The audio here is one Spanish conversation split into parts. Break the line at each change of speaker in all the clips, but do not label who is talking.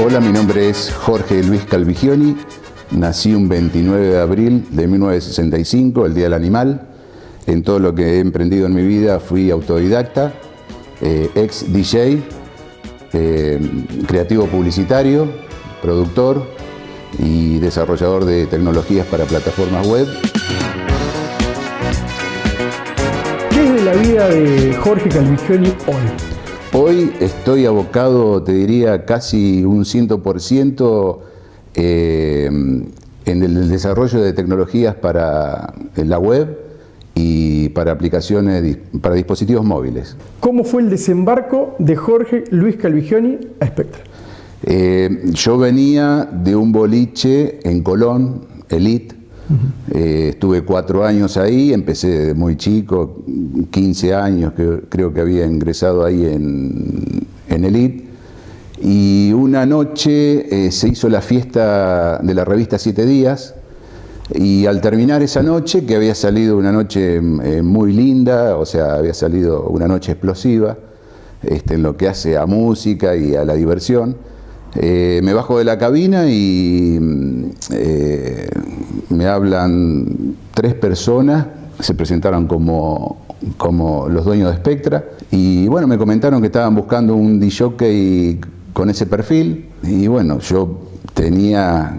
Hola, mi nombre es Jorge Luis Calvigioni, nací un 29 de abril de 1965, el Día del Animal. En todo lo que he emprendido en mi vida fui autodidacta, ex DJ, creativo publicitario, productor y desarrollador de tecnologías para plataformas web.
¿Qué es de la vida de Jorge Calvigioni hoy?
Hoy estoy abocado, te diría, casi un 100% en el desarrollo de tecnologías para la web y para aplicaciones, para dispositivos móviles.
¿Cómo fue el desembarco de Jorge Luis Calvigioni a Spectra?
Yo venía de un boliche en Colón, Elite. Estuve 4 años ahí, empecé de muy chico, 15 años que creo que había ingresado ahí en Elite, y una noche se hizo la fiesta de la revista 7 Días, y al terminar esa noche, que había salido una noche muy linda, o sea, había salido una noche explosiva en lo que hace a música y a la diversión, me bajo de la cabina y me hablan 3 personas, se presentaron como los dueños de Spectra, y bueno, me comentaron que estaban buscando un DJ con ese perfil, y bueno, yo tenía,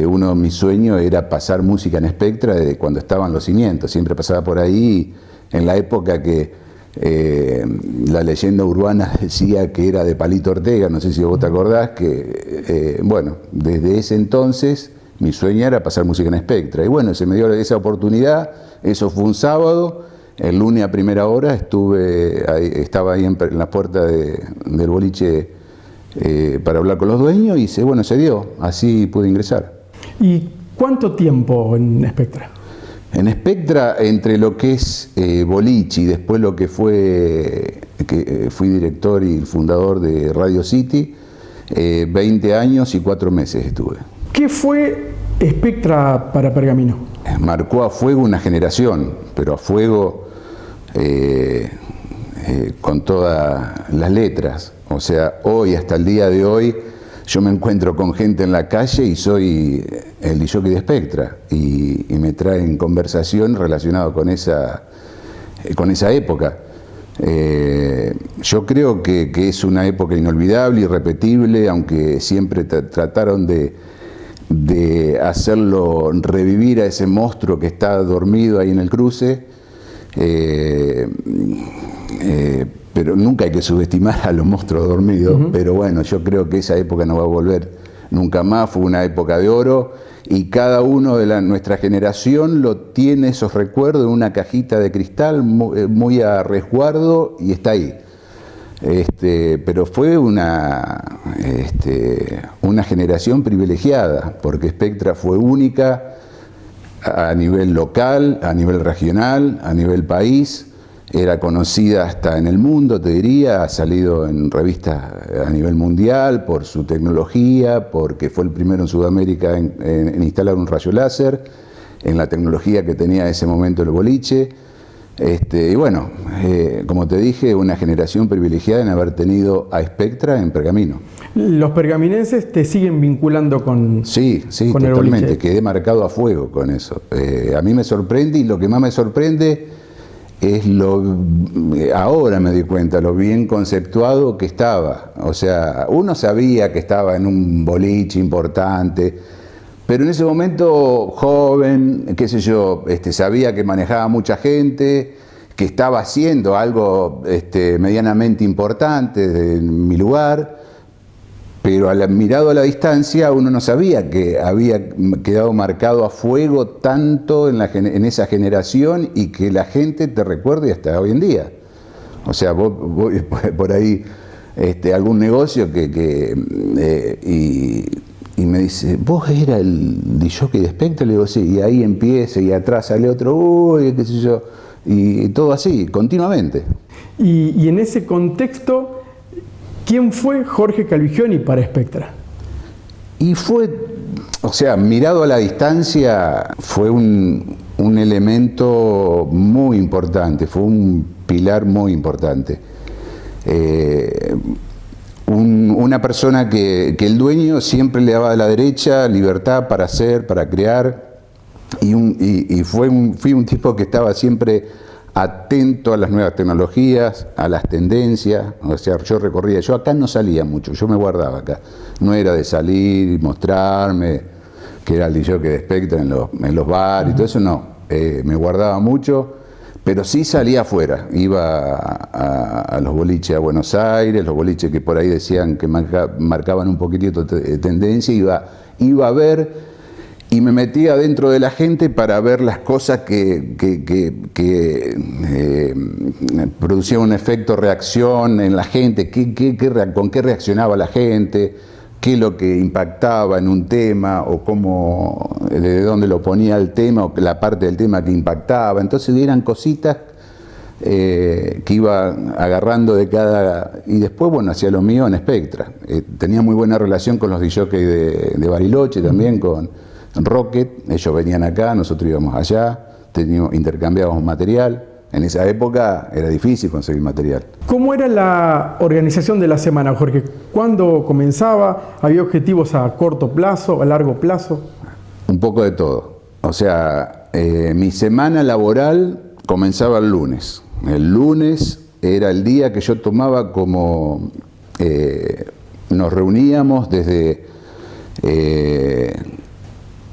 uno de mis sueños era pasar música en Spectra desde cuando estaban los cimientos, siempre pasaba por ahí en la época que la leyenda urbana decía que era de Palito Ortega, no sé si vos te acordás, que bueno, desde ese entonces mi sueño era pasar música en Spectra, y bueno, se me dio esa oportunidad. Eso fue un sábado, el lunes a primera hora estaba ahí en la puerta del boliche para hablar con los dueños, y bueno, se dio, así pude ingresar.
¿Y cuánto tiempo en Spectra?
En Spectra, entre lo que es boliche y después lo que fui director y fundador de Radio City, 20 años y 4 meses estuve.
¿Qué fue Spectra para Pergamino?
Marcó a fuego una generación, pero a fuego con todas las letras. O sea, hoy, hasta el día de hoy, yo me encuentro con gente en la calle y soy el DJ de Spectra, y me traen conversación relacionada con esa época. Yo creo que es una época inolvidable, irrepetible, aunque siempre trataron de hacerlo revivir a ese monstruo que está dormido ahí en el cruce. Pero nunca hay que subestimar a los monstruos dormidos, pero bueno, yo creo que esa época no va a volver nunca más. Fue una época de oro, y cada uno de nuestra generación tiene esos recuerdos en una cajita de cristal muy a resguardo, y está ahí. Pero fue una generación privilegiada, porque Spectra fue única a nivel local, a nivel regional, a nivel país. Era conocida hasta en el mundo, te diría, ha salido en revistas a nivel mundial por su tecnología, porque fue el primero en Sudamérica en instalar un rayo láser, en la tecnología que tenía en ese momento el boliche. Y bueno, como te dije, una generación privilegiada en haber tenido a Spectra en Pergamino.
¿Los pergaminenses te siguen vinculando con
Sí,
con
totalmente,
el boliche?
Quedé marcado a fuego con eso. A mí me sorprende, y lo que más me sorprende es ahora me di cuenta, lo bien conceptuado que estaba. O sea, uno sabía que estaba en un boliche importante, pero en ese momento joven, qué sé yo, sabía que manejaba mucha gente, que estaba haciendo algo medianamente importante en mi lugar, pero mirado a la distancia uno no sabía que había quedado marcado a fuego tanto en esa generación, y que la gente te recuerde hasta hoy en día. O sea, vos por ahí algún negocio y me dice, ¿vos eras el DJ de Spectra? Le digo, sí, y ahí empieza, y atrás sale otro, uy, qué sé yo, y todo así, continuamente.
Y en ese contexto, ¿quién fue Jorge Calvigioni para Spectra?
Y fue, o sea, mirado a la distancia, fue un elemento muy importante, fue un pilar muy importante. una persona que el dueño siempre le daba a la derecha libertad para hacer, para crear, y fui un tipo que estaba siempre atento a las nuevas tecnologías, a las tendencias. O sea, yo acá no salía mucho, yo me guardaba acá, no era de salir y mostrarme, que era el DJ de Spectra en los bares y todo eso, no, me guardaba mucho. Pero sí salía afuera, iba a los boliches a Buenos Aires, los boliches que por ahí decían que marcaban un poquitito de tendencia, iba a ver y me metía dentro de la gente para ver las cosas que producían un efecto reacción en la gente, con qué reaccionaba la gente, qué es lo que impactaba en un tema o cómo, de dónde lo ponía el tema o la parte del tema que impactaba. Entonces eran cositas que iba agarrando de cada... Y después, bueno, hacía lo mío en Spectra. Tenía muy buena relación con los DJs de Bariloche también, con Rocket. Ellos venían acá, nosotros íbamos allá, intercambiábamos material. En esa época era difícil conseguir material.
¿Cómo era la organización de la semana, Jorge? ¿Cuándo comenzaba? ¿Había objetivos a corto plazo, a largo plazo?
Un poco de todo. O sea, mi semana laboral comenzaba el lunes. El lunes era el día que yo tomaba como... nos reuníamos desde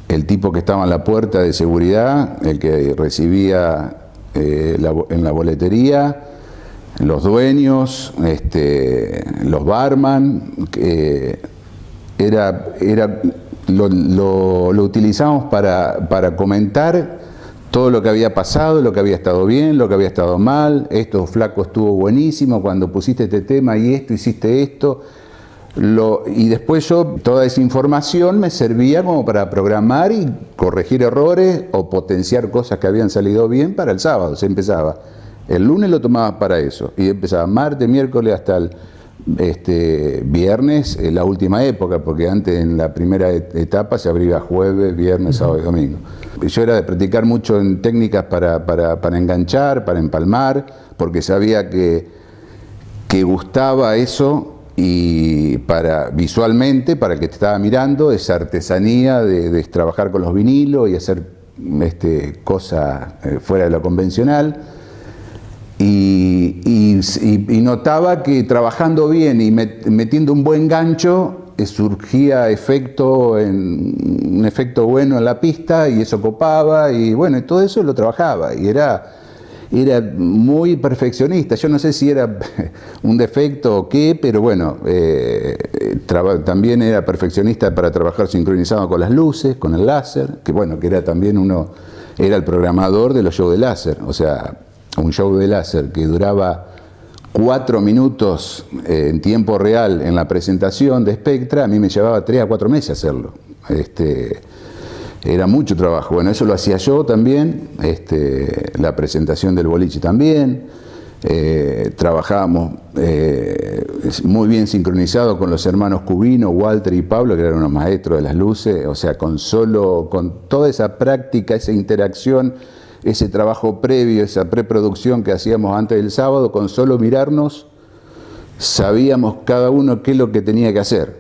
el tipo que estaba en la puerta de seguridad, el que recibía... en la boletería, los dueños, los barman, lo utilizamos para comentar todo lo que había pasado, lo que había estado bien, lo que había estado mal. Esto, flaco, estuvo buenísimo cuando pusiste este tema y esto, hiciste esto. Y después toda esa información me servía como para programar y corregir errores o potenciar cosas que habían salido bien para el sábado. Se empezaba, el lunes lo tomaba para eso y empezaba martes, miércoles hasta el viernes, la última época, porque antes en la primera etapa se abría jueves, viernes, sábado y domingo. Yo era de practicar mucho en técnicas para enganchar, para empalmar, porque sabía que gustaba eso. Y visualmente, para el que te estaba mirando, esa artesanía de trabajar con los vinilos y hacer cosas fuera de lo convencional. Y notaba que trabajando bien y metiendo un buen gancho, surgía un efecto bueno en la pista y eso copaba y bueno, y todo eso lo trabajaba y era muy perfeccionista. Yo no sé si era un defecto o qué, pero bueno, también era perfeccionista para trabajar sincronizado con las luces, con el láser, que bueno, que era también era el programador de los shows de láser. O sea, un show de láser que duraba 4 minutos en tiempo real en la presentación de Spectra, a mí me llevaba 3 a 4 meses hacerlo. Era mucho trabajo. Bueno, eso lo hacía yo también, la presentación del boliche también. Trabajábamos muy bien sincronizado con los hermanos Cubino, Walter y Pablo, que eran unos maestros de las luces. O sea, con toda esa práctica, esa interacción, ese trabajo previo, esa preproducción que hacíamos antes del sábado, con solo mirarnos, sabíamos cada uno qué es lo que tenía que hacer.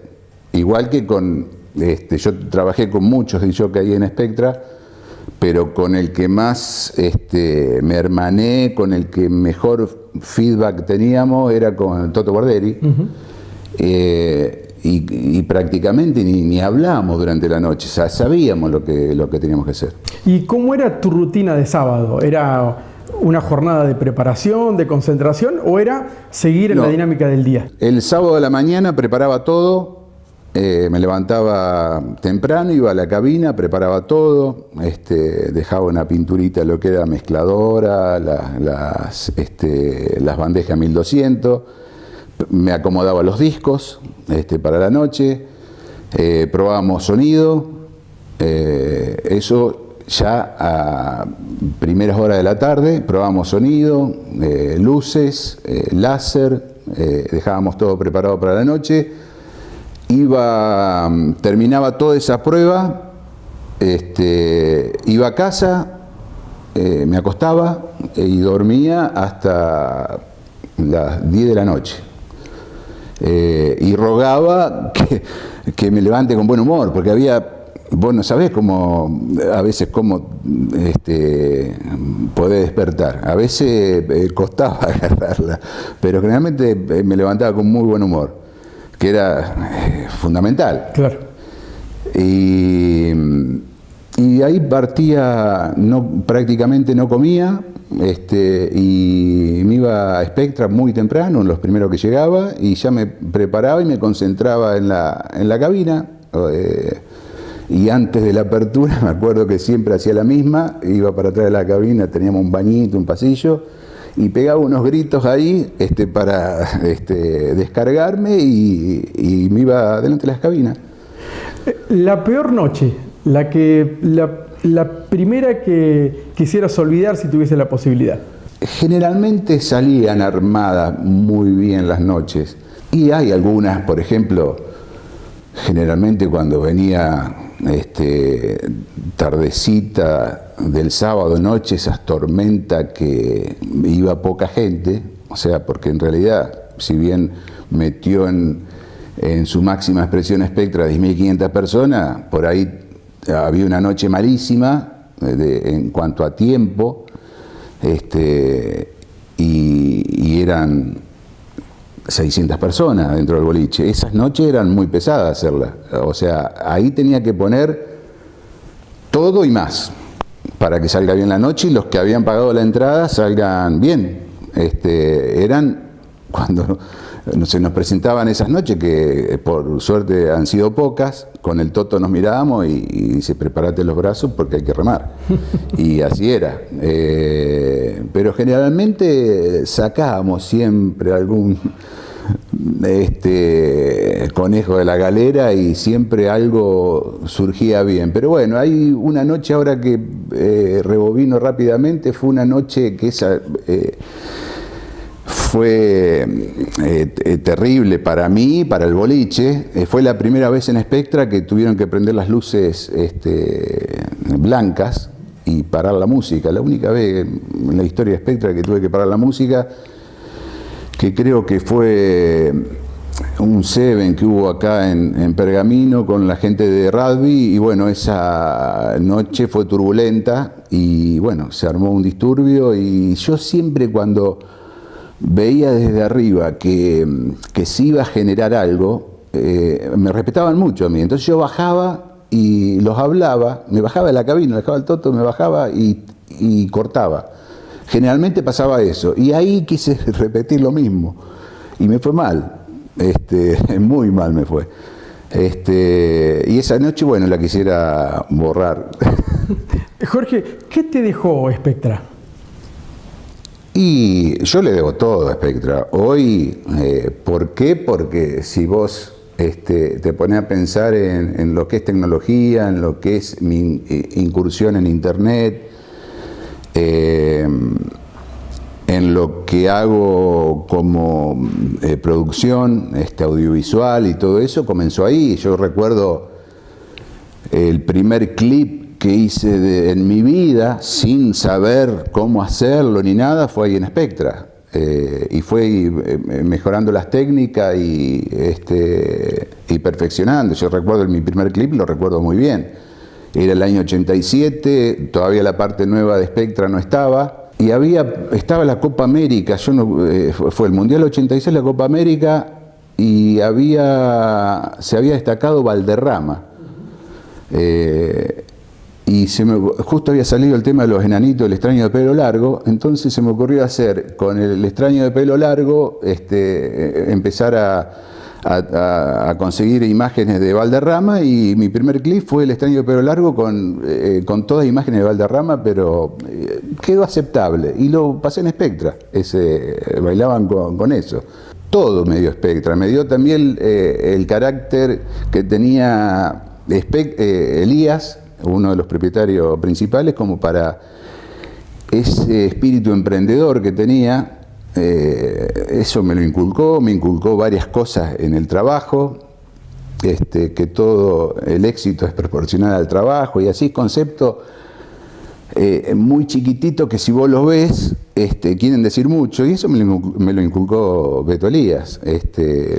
Igual que yo trabajé con muchos DJs ahí en Spectra, pero con el que más me hermané, con el que mejor feedback teníamos, era con Toto Guarderi. Y prácticamente ni hablábamos durante la noche, o sea, sabíamos lo que teníamos que hacer.
¿Y cómo era tu rutina de sábado? ¿Era una jornada de preparación, de concentración, o era seguir en la dinámica del día?
El sábado de la mañana preparaba todo. Me levantaba temprano, iba a la cabina, preparaba todo, dejaba una pinturita lo que era mezcladora, las bandejas 1200, me acomodaba los discos para la noche, probábamos sonido, eso ya a primeras horas de la tarde, probábamos sonido, luces, láser, dejábamos todo preparado para la noche. Terminaba toda esa prueba, iba a casa, me acostaba y dormía hasta las 10 de la noche. y rogaba que me levante con buen humor, porque vos no sabés a veces cómo podés despertar. A veces costaba agarrarla, pero generalmente me levantaba con muy buen humor, que era fundamental.
Claro.
Y ahí partía, prácticamente no comía, y me iba a Spectra muy temprano, en los primeros que llegaba, y ya me preparaba y me concentraba en la cabina. Y antes de la apertura, me acuerdo que siempre hacía la misma, iba para atrás de la cabina, teníamos un bañito, un pasillo, y pegaba unos gritos ahí para descargarme y me iba delante de las cabinas.
La peor noche, la primera que quisieras olvidar si tuviese la posibilidad.
Generalmente salían armadas muy bien las noches, y hay algunas, por ejemplo, generalmente cuando venía tardecita del sábado noche, esas tormentas que iba poca gente, o sea, porque en realidad, si bien metió en su máxima expresión Spectra 10.500 personas, por ahí había una noche malísima en cuanto a tiempo, y eran 600 personas dentro del boliche. Esas noches eran muy pesadas hacerlas. O sea, ahí tenía que poner todo y más para que salga bien la noche y los que habían pagado la entrada salgan bien. Eran cuando se nos presentaban esas noches, que por suerte han sido pocas, con el Toto nos mirábamos y dice, prepárate los brazos porque hay que remar. Y así era. Pero generalmente sacábamos siempre algún conejo de la galera y siempre algo surgía bien. Pero bueno, hay una noche ahora que rebobino rápidamente, fue una noche que fue terrible para mí, para el boliche. Fue la primera vez en Spectra que tuvieron que prender las luces blancas y parar la música. La única vez en la historia de Spectra que tuve que parar la música, que creo que fue un Seven que hubo acá en Pergamino con la gente de rugby, y bueno, esa noche fue turbulenta y bueno, se armó un disturbio, y yo siempre cuando veía desde arriba que se iba a generar algo, me respetaban mucho a mí, entonces yo bajaba y los hablaba, me bajaba de la cabina, dejaba el Toto, me bajaba y cortaba. Generalmente pasaba eso, y ahí quise repetir lo mismo, y me fue mal, muy mal me fue. Y esa noche, bueno, la quisiera borrar.
Jorge, ¿qué te dejó Spectra?
Y yo le debo todo a Spectra. Hoy, ¿por qué? Porque si vos te pones a pensar en lo que es tecnología, en lo que es mi incursión en Internet, en lo que hago como producción audiovisual y todo eso, comenzó ahí. Yo recuerdo el primer clip que hice en mi vida, sin saber cómo hacerlo ni nada, fue ahí en Spectra. Y fue mejorando las técnicas y perfeccionando. Yo recuerdo mi primer clip, lo recuerdo muy bien. Era el año 87, todavía la parte nueva de Spectra no estaba, y estaba la Copa América. Fue el Mundial 86, la Copa América, y se había destacado Valderrama. Y justo había salido el tema de los enanitos, el extraño de pelo largo, entonces se me ocurrió hacer con el extraño de pelo largo, empezar a conseguir imágenes de Valderrama, y mi primer clip fue el extraño de pelo largo con todas imágenes de Valderrama, pero quedó aceptable, y lo pasé en Spectra, bailaban con eso. Todo me dio Spectra, me dio también el carácter que tenía Elías, uno de los propietarios principales, como para ese espíritu emprendedor que tenía. Eso me inculcó varias cosas en el trabajo, que todo el éxito es proporcional al trabajo, y así concepto muy chiquitito que si vos lo ves quieren decir mucho, y eso me lo inculcó Beto Elías.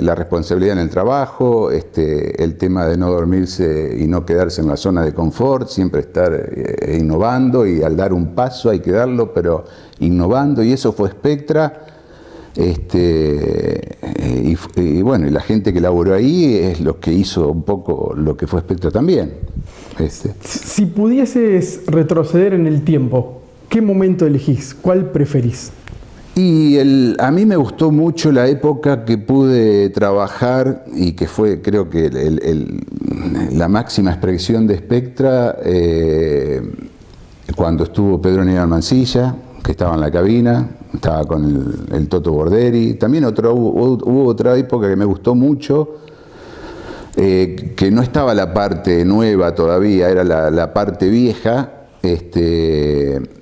La responsabilidad en el trabajo, el tema de no dormirse y no quedarse en la zona de confort, siempre estar innovando, y al dar un paso hay que darlo, pero innovando, y eso fue Spectra. Y bueno, y la gente que laboró ahí es lo que hizo un poco lo que fue Spectra también.
Si pudieses retroceder en el tiempo, ¿qué momento elegís? ¿Cuál preferís?
Y a mí me gustó mucho la época que pude trabajar, y que fue, creo que la máxima expresión de Spectra, cuando estuvo Pedro Aníbal Mansilla, que estaba en la cabina, estaba con el Toto Borderi. También hubo otra época que me gustó mucho, que no estaba la parte nueva todavía, era la parte vieja,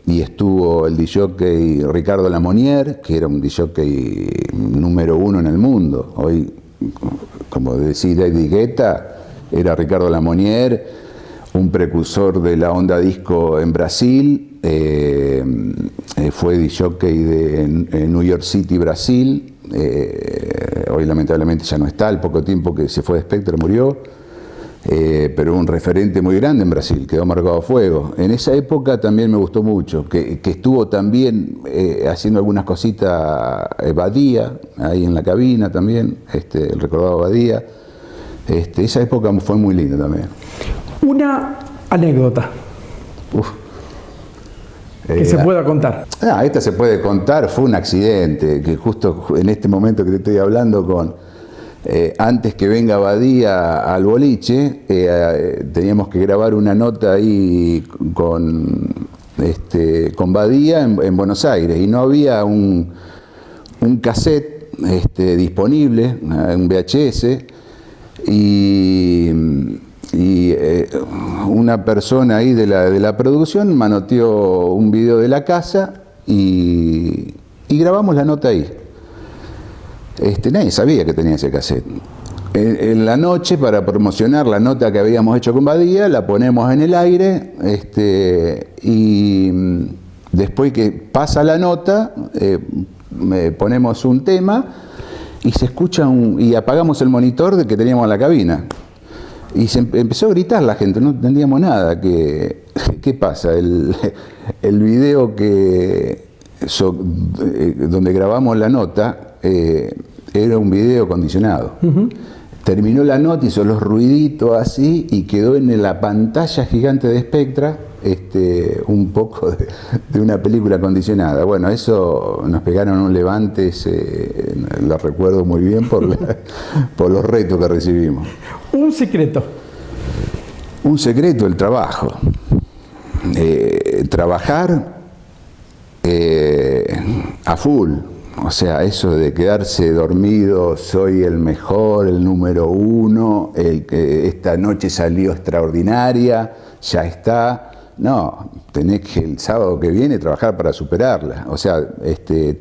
y estuvo el disjockey Ricardo Lamonier, que era un disjockey número 1 en el mundo. Hoy, como decía David Guetta, era Ricardo Lamonier, un precursor de la onda disco en Brasil. Fue disjockey de New York City, Brasil. Hoy lamentablemente ya no está, al poco tiempo que se fue de Spectra murió. Pero un referente muy grande en Brasil, quedó marcado a fuego. En esa época también me gustó mucho, que estuvo también haciendo algunas cositas Badía, ahí en la cabina también, el recordado Badía. Esa época fue muy linda también.
Una anécdota que se pueda contar.
Esta se puede contar, fue un accidente, que justo en este momento que te estoy hablando antes que venga Badía al boliche, teníamos que grabar una nota ahí con Badía en Buenos Aires, y no había un cassette disponible, un VHS, y una persona ahí de la producción manoteó un video de la casa y grabamos la nota ahí. Nadie sabía que tenía ese cassette. En la noche, para promocionar la nota que habíamos hecho con Badía, la ponemos en el aire, y después que pasa la nota, ponemos un tema y se escucha y apagamos el monitor que teníamos en la cabina. Y se empezó a gritar la gente, no entendíamos nada. ¿Qué pasa? El video donde grabamos la nota era un video condicionado. Terminó la nota, hizo los ruiditos así y quedó en la pantalla gigante de Spectra un poco de una película condicionada. Bueno, eso nos pegaron un levante, lo recuerdo muy bien por los retos que recibimos.
Un secreto.
Un secreto, el trabajo. Trabajar a full. O sea, eso de quedarse dormido, soy el mejor, el número 1, el que esta noche salió extraordinaria, ya está. No, tenés que el sábado que viene trabajar para superarla. O sea,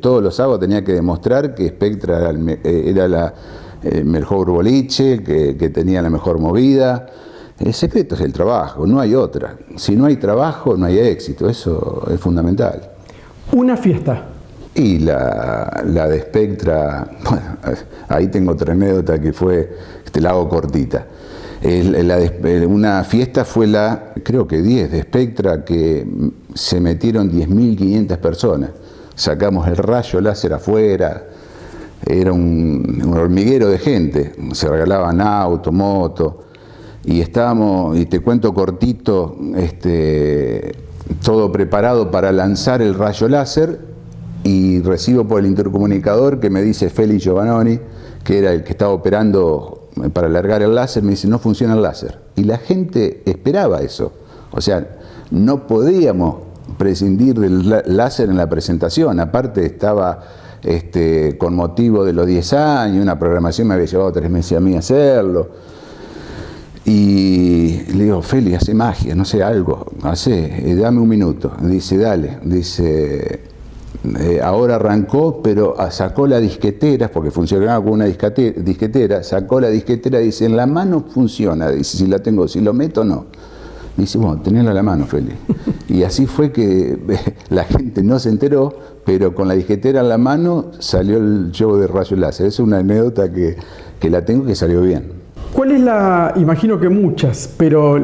todos los sábados tenía que demostrar que Spectra era el mejor boliche, que tenía la mejor movida. El secreto es el trabajo, no hay otra. Si no hay trabajo, no hay éxito, eso es fundamental.
Una fiesta.
Y la de Spectra, bueno, ahí tengo otra anécdota que fue, la hago cortita. Una fiesta fue creo que 10 de Spectra, que se metieron 10.500 personas. Sacamos el rayo láser afuera, era un hormiguero de gente, se regalaban auto, moto, y estábamos, y te cuento cortito, todo preparado para lanzar el rayo láser, y recibo por el intercomunicador que me dice Félix Giovannoni, que era el que estaba operando para largar el láser, me dice, no funciona el láser. Y la gente esperaba eso. O sea, no podíamos prescindir del láser en la presentación. Aparte estaba con motivo de los 10 años, una programación me había llevado 3 meses a mí hacerlo. Y le digo, Félix, hace magia, no sé, algo, dame un minuto. Dice, dale, dice... ahora arrancó, pero sacó la disquetera, porque funcionaba con una disquetera, sacó la disquetera, dice, en la mano funciona, dice, si lo meto no. Dice, bueno, tenela a la mano, Feli. Y así fue que la gente no se enteró, pero con la disquetera en la mano salió el show de Rayo Láser. Es una anécdota que la tengo, que salió bien.
¿Cuál es imagino que muchas, pero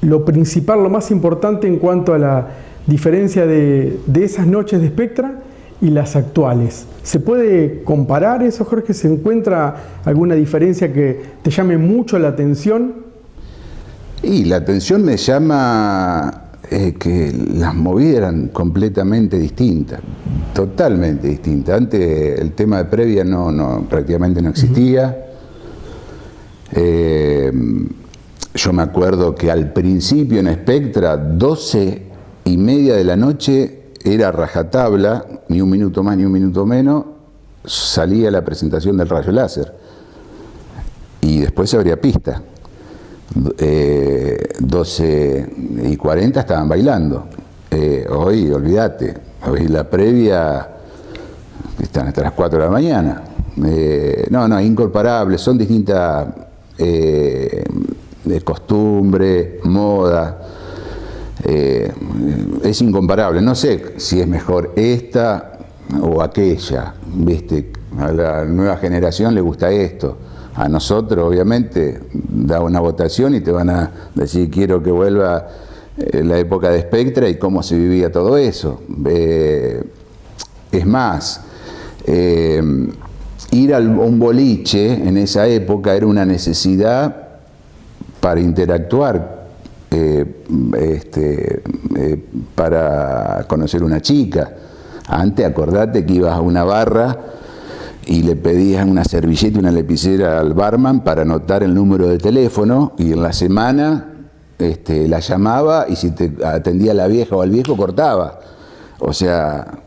lo principal, lo más importante en cuanto a la diferencia de esas noches de Spectra y las actuales? ¿Se puede comparar eso, Jorge? ¿Se encuentra alguna diferencia que te llame mucho la atención?
Y la atención me llama que las movidas eran completamente distintas, totalmente distintas. Antes el tema de previa prácticamente no existía. Yo me acuerdo que al principio en Spectra, 12:30 de la noche, era rajatabla, ni un minuto más ni un minuto menos, salía la presentación del Rayo Láser. Y después se abría pista. 12:40 estaban bailando. Hoy, olvídate, hoy la previa están hasta las 4 de la mañana. No, incomparables, son distintas de costumbre, moda. Es incomparable. No sé si es mejor esta o aquella, ¿viste? A la nueva generación le gusta esto. A nosotros, obviamente, da una votación y te van a decir, quiero que vuelva la época de Spectra y cómo se vivía todo eso. Es más, ir a un boliche en esa época era una necesidad para interactuar, para conocer una chica. Antes, acordate que ibas a una barra y le pedías una servilleta y una lapicera al barman para anotar el número de teléfono, y en la semana la llamaba, y si te atendía la vieja o al viejo, cortaba. O sea,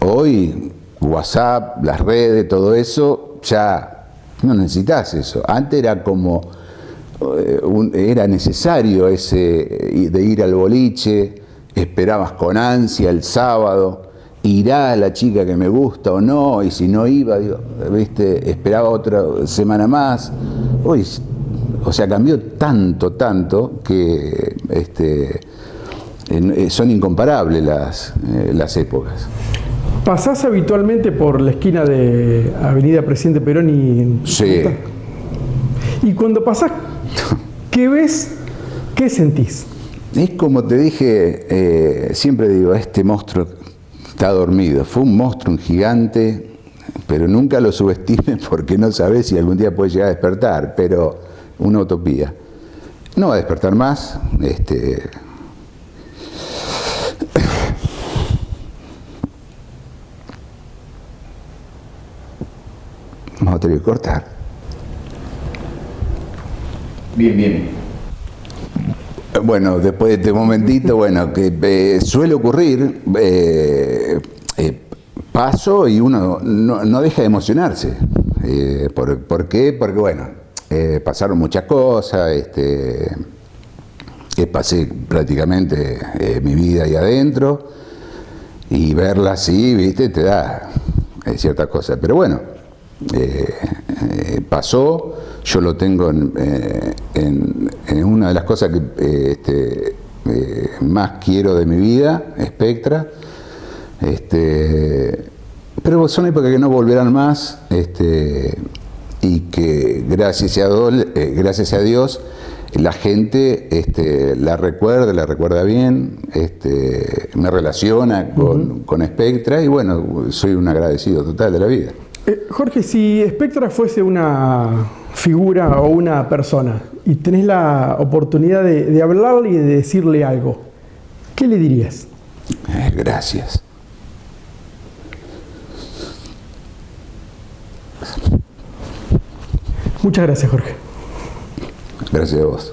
hoy WhatsApp, las redes, todo eso, ya no necesitas eso. Antes era como, era necesario de ir al boliche, esperabas con ansia el sábado, irá la chica que me gusta o no, y si no iba, ¿viste? Esperaba otra semana más. Hoy, o sea, cambió tanto que son incomparables las épocas.
¿Pasás habitualmente por la esquina de Avenida Presidente Perón y...
Sí.
Y cuando pasás, ¿qué ves? ¿Qué sentís?
Es como te dije, siempre digo, este monstruo está dormido. Fue un monstruo, un gigante, pero nunca lo subestimes, porque no sabes si algún día puede llegar a despertar, pero una utopía. No va a despertar más. Vamos a tener que cortar. Bien. Bueno, después de este momentito, bueno, que suele ocurrir, paso y uno no deja de emocionarse. ¿Por qué? Porque, bueno, pasaron muchas cosas, pasé prácticamente mi vida ahí adentro, y verla así, ¿viste? Te da ciertas cosas. Pero bueno, pasó. Yo lo tengo en una de las cosas que más quiero de mi vida, Spectra. Pero son épocas que no volverán más, y que gracias a Dios la gente la recuerda bien, me relaciona con Spectra, y bueno, soy un agradecido total de la vida.
Jorge, si Spectra fuese una figura o una persona y tenés la oportunidad de hablarle y de decirle algo, ¿qué le dirías?
Gracias.
Muchas gracias, Jorge.
Gracias a vos.